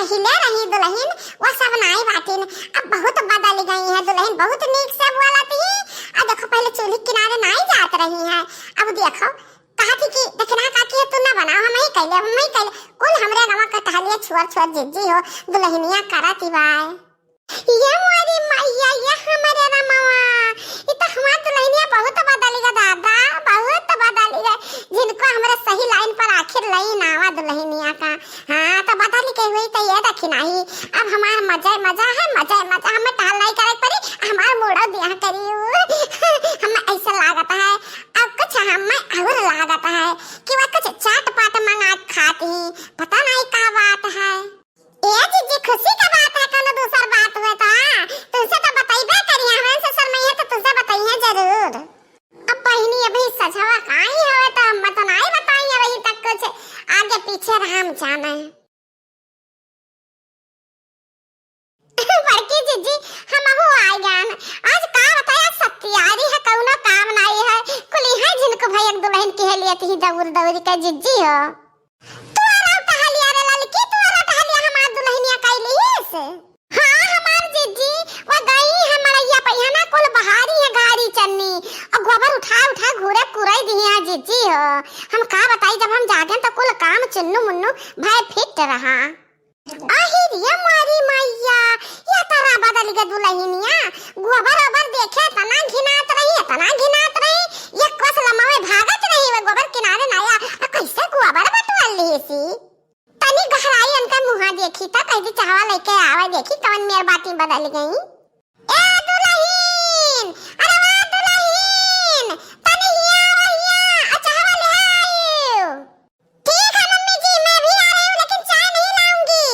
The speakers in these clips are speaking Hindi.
पहले रही दुल्हन वो सब नहीं बातिन, अब बहुत बदल गई है दुल्हन, बहुत नीक से बोलत ही। अब देखो पहले चूल्ही किनारे नहीं जात रही है, अब देखो कहती कि देखना काकी तू ना बनाओ, हम ही कहले कुल हमरे गांव का टहलिया छोर जिज्जी हो दुल्हनिया करती बाय। ये मोरी मैया ये हमारे रमवा, ये तो हमार दुल्हनिया बहुत बदली गा दादा, बहुत बदली गए, जिनको हमारे सही लाइन पर आखिर लई नावा दुल्हनिया का। हाँ तो बदली के हुई तो ये देखी नहीं, अब हमार मजा है हमें टाल नहीं करे पड़ी, हमार मोड़ा दिया करी हमें ऐसा लागत है। अब कुछ हमें और लागत है कि वह कुछ चाट पाट मंगा खाती, पता नहीं क्या बात है। ये जीजी खुशी का बात है, कोनो दूसर बात हुए तो तुमसे तो बताइबे करी, हमें से शर्म है तो तुमसे बताइए जरूर। अब बहिनी अभी सजवा काई होवे तो हम तो नहीं बताइए, वही तक कुछ आगे पीछे हम जाना है। बड़की जीजी हम हो आए गान आज का बताया सत्यारी है, कौनो काम नहीं है, कुली है जिनको भैया दुल्हन के लिए थी दौड़ के जीजी हो। हाँ हमार जीजी वो गई है मरैया पहिया कुल बहारी है गाड़ी चन्नी और गोबर उठा घूरे कुराई दी है जीजी हो। हम का बताई जब हम जागे तो कुल काम चुन्नू मुन्नू भाई फिट रहा। आहिर ये मारी मैया ये तारा बदल गई दुल्हनिया, गोबर ओबर देखे तना घिनात रही ये कस लमावे भागत रही, वो गोबर किनारे ना आया कैसे गोबर बटवाल ली सी तनी गहराई उनका मुंह देखी तो कैसे चाहवा लेके आवे, देखी कौन मेर बाती बदल गई। ए दुल्हन अरे वाह दुल्हन तनी हिया चाहवा ले आयो। ठीक है मम्मी जी मैं भी आ रही हूं लेकिन चाय नहीं लाऊंगी।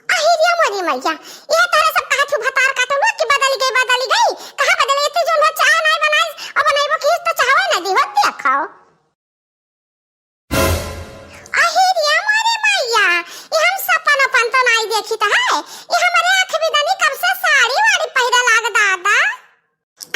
अहिरिया मोरी मैया ये तारा सब कहा छु भतार का तो कि बदल गई कहां बदले थे जो चाय नहीं बनाई और बनाइबो कि तो चाहवा ना दी होत खाओ। देखी तो है ये हमारे आंख भी दानी कब से साड़ी वाड़ी पहरा लाग दादा।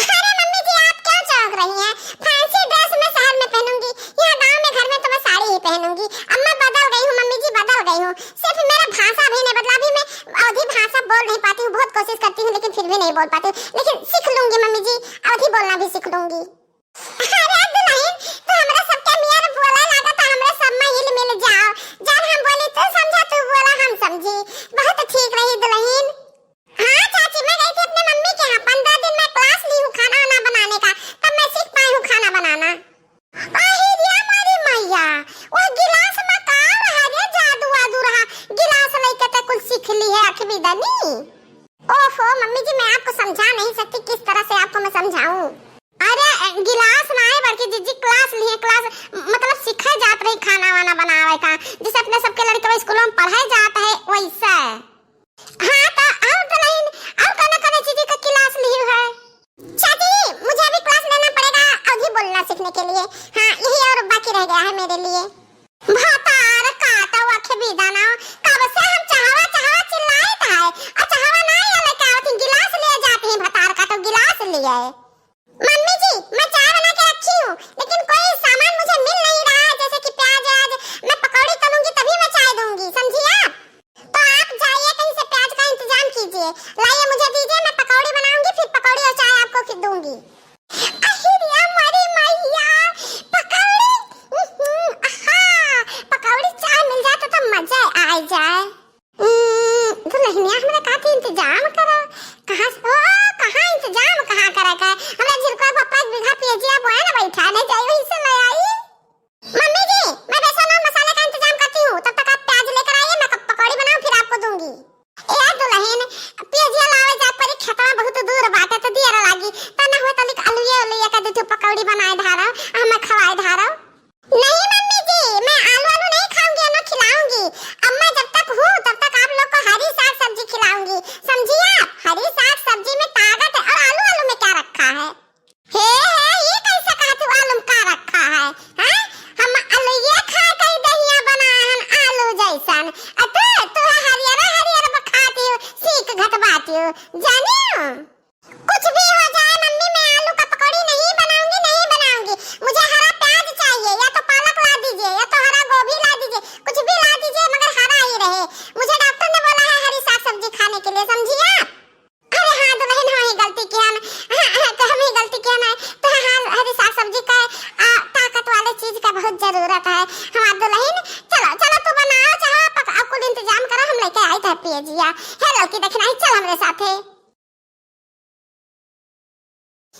अरे मम्मी जी आप क्या चौंक रही हैं, फैंसी ड्रेस मैं शहर में पहनूंगी, यहाँ गांव में घर में तो मैं साड़ी ही पहनूंगी। अब मैं बदल गई हूँ मम्मी जी, बदल गई हूँ, सिर्फ मेरा भाषा भी नहीं बदला, अभी मैं अवधी भाषा बोल नहीं पाती हूँ, बहुत कोशिश करती हूँ लेकिन फिर भी नहीं बोल पाती हूँ, लेकिन सीख लूंगी मम्मी जी, अवधी बोलना भी सीख लूंगी। अरे दुल्हन तो हमरा सबके मियां बोला लागा तो हमरे सब में हिल मिल जाओ, जब हम बोली तो समझा, तू बोला हम समझी, बहुत ठीक रही दुल्हन। हाँ चाची मैं गई थी अपने मम्मी के यहाँ, 15 दिन मैं क्लास ली हूँ खाना वाना बनाने का, तब मैं सीख पाई हूँ खाना बनाना। आहिरिया मारी मैया वो गिलास में का रहा रे जादू आदू रहा, गिलास लेके तो कुछ सीख ली है अखबी दनी। ओफो मम्मी जी मैं आपको समझा नहीं सकती, किस तरह से आपको मैं समझाऊं। अरे गिलास ना है बल्कि जीजी क्लास ली है, क्लास मतलब सिखाए जात रही खाना वाना बनावे का, जिसे अपने सबके लड़के स्कूलों में पढ़ाए जाता है वैसा। हाँ तो और दुल्हन और कौन चीज का क्लास ली है? चाची मुझे भी क्लास लेना पड़ेगा अवधी बोलना सीखने के लिए, हाँ यही और बाकी रह गया है मेरे लिए। भतार काटा वाखे बिदाना कब से हम चाहवा चिल्लाए था और चाहवा ना ये लेके आवती गिलास ले जाते हैं, भतार का तो गिलास लिए। मम्मी जी मैं चाय बना के रखी हूँ लेकिन कोई सामान मुझे मिल नहीं रहा है, जैसे कि प्याज आज मैं पकौड़ी तलूंगी तभी मैं चाय दूंगी, समझी आप? तो आप जाइए कहीं से प्याज का इंतजाम कीजिए, लाइए मुझे दीजिए, मैं पकौड़ी बनाऊंगी फिर पकौड़ी और चाय आपको फिर दूंगी। अहिरिया मरी मैया पकौड़ी पकौड़ी चाय मिल जाए तो मजा आ जाए। दुल्हनिया हमने का इंतजाम करा, कहाँ इंतजाम कहाँ करा का हमरा झिलका को 5 बीघा पेजिया बोया ना बैठा नहीं चाहिए वहीं से ले आई। मम्मी जी मैं बेसन और मसाले का इंतजाम करती हूँ, तब तक आप प्याज लेकर आइए, मैं पकौड़ी बनाऊं फिर आपको दूंगी। ए दुल्हन पेजिया लावे जा पर खेतवा बहुत दूर बाटे तो देर लागी, तना हो तलिक आलूए का दे पकौड़ी बनाए धारा हम खवाए धारा। नहीं मम्मी जी मैं आलू नहीं खाऊंगी ना खिलाऊंगी, अब मैं जब तक हूँ तब तक आप लोग को हरी साग सब्जी खिलाऊंगी, समझिए आप? हरी साग सब्जी में ताकत है और आलू में क्या रखा है? हे ये कैसे कहा तू आलू में क्या रखा है? हैं हम आलू ये खा के दहिया बनाहन आलू जैसन, तू हरियर खाती हो सीख घटवाती हो, जानियो कुछ भी हो जाए मम्मी मैं आलू का पकौड़ी नहीं बनाऊंगी, मुझे हरा प्याज चाहिए, या तो पालक ला दीजिए या तो हरा गोभी ला दीजिए, कुछ भी ला दीजिए मगर हरा ही रहे। मुझे डॉक्टर ने बोला जिया। हे लड़की देखना ही, चल हमरे साथे।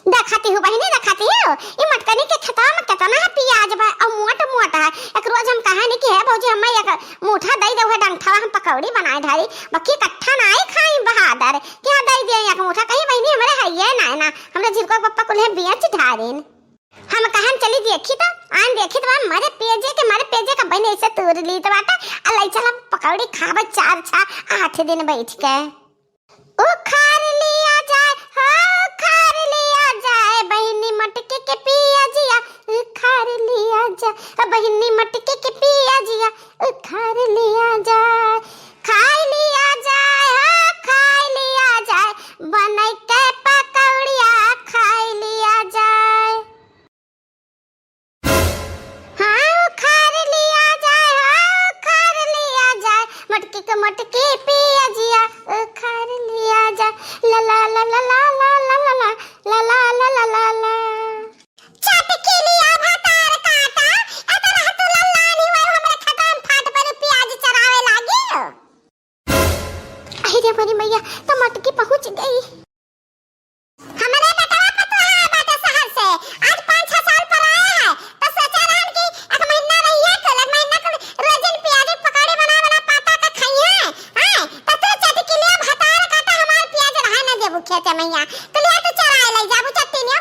देखती हूँ बहिनी, देखती हूँ ये मटकनी के खेतवा में कितना है प्याज बा और मोट मोट है। एक रोज हम कहानी की है भौजी हमें एक मुठा दई दे, डंठा हम पकौड़ी बनाए ढारी बाकी इकट्ठा ना ही खाई बहादुर क्या दई दे एक मुठा। कहीं बहिनी हमारे है ये ना हमरे जिरको पप्पा को ले बेच ढारिन। हम कहां चली देखी तो आन देखी तो मारे पेजे का बहिनी ऐसे तोड़ ली तो बाटा अल्लाह चला पकौड़ी खाबे 4-8 दिन बैठ के। ओ खार लिया जाए, हाँ खार लिया जाए बहिनी मटके के पिया जिया, खार लिया जाए बहिनी मटके के पिया जिया, खार लिया जाए, खाई लिया जाए, हाँ खाई लिया जाए बनाई के पकौड़िया खाई लिया जाए। हाँ खार लिया जाए, हाँ खार लिया जाए मटके के मटके पिया जिया, खार लिया जाए ला ला ला ला ला ला ला ला ला ला ला ला ला ला। चटकी लिया भातार काटा एतना हतु लल्लानी वर हमरे खकाम फाट पर प्याज चरावे लागी। अरे बड़ी मैया तो मटकी पहुंच गई। हमारे बेटवा पतवा बाटे शहर से आज 5-6 साल पर आया है तो सोचा रहन कि एक महीना रहिए तो लग महीना को रोजन प्याज पकौड़ी बना पाता का खाइए। हां तो तू चटकी लिया भातार काटा हमार प्याज रहा ना देबू खेते मैया तो ले तो चराए ले जाबू चट्टी ने।